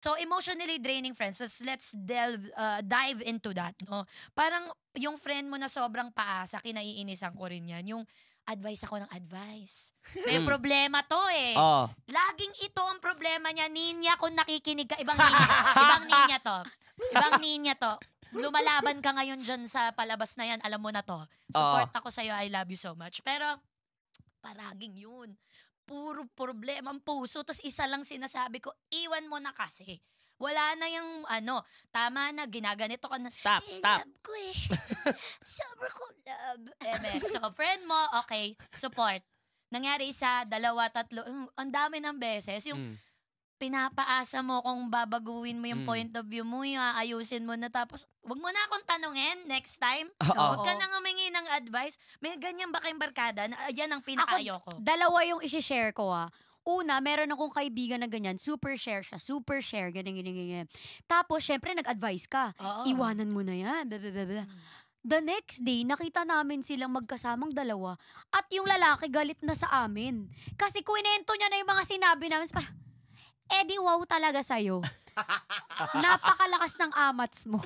So, emotionally draining friends. So, let's dive into that, no? Parang yung friend mo na sobrang paasa, kinaiinisan ko rin yan. Yung advice ako ng advice. May Mm. problema to eh. Oo. Laging ito ang problema niya. Ninya, kung nakikinig ka, ibang ninya. Ibang ninya to. Ibang ninya to. Lumalaban ka ngayon dyan sa palabas na yan, alam mo na to. Support ako sa'yo, I love you so much. Pero, paraging yun. Puro problema ang puso. Tapos isa lang sinasabi ko, iwan mo na kasi. Wala na yung tama na, ginaganito ka na. Stop, stop. Love ko eh. Sobrang ko love. So, friend mo, okay, support. Nangyari isa, dalawa, tatlo, ang dami ng beses. Yung pinapaasa mo kung babaguhin mo yung point of view mo, yung aayusin mo na tapos, wag mo na akong tanungin next time. Wag ka nang humingi ng advice. May ganyan ba kayong barkada? Yan ang pinaka-ayoko. Dalawa yung isi-share ko Una, meron akong kaibigan na ganyan, super share siya, super share, ganyan. Tapos, syempre, nag-advise ka. Oo. Iwanan mo na yan, blah. The next day, nakita namin silang magkasamang dalawa at yung lalaki galit na sa amin. Kasi kwento niya na yung mga sinabi namin. Parang, wow talaga sa'yo. Napakalakas ng amats mo.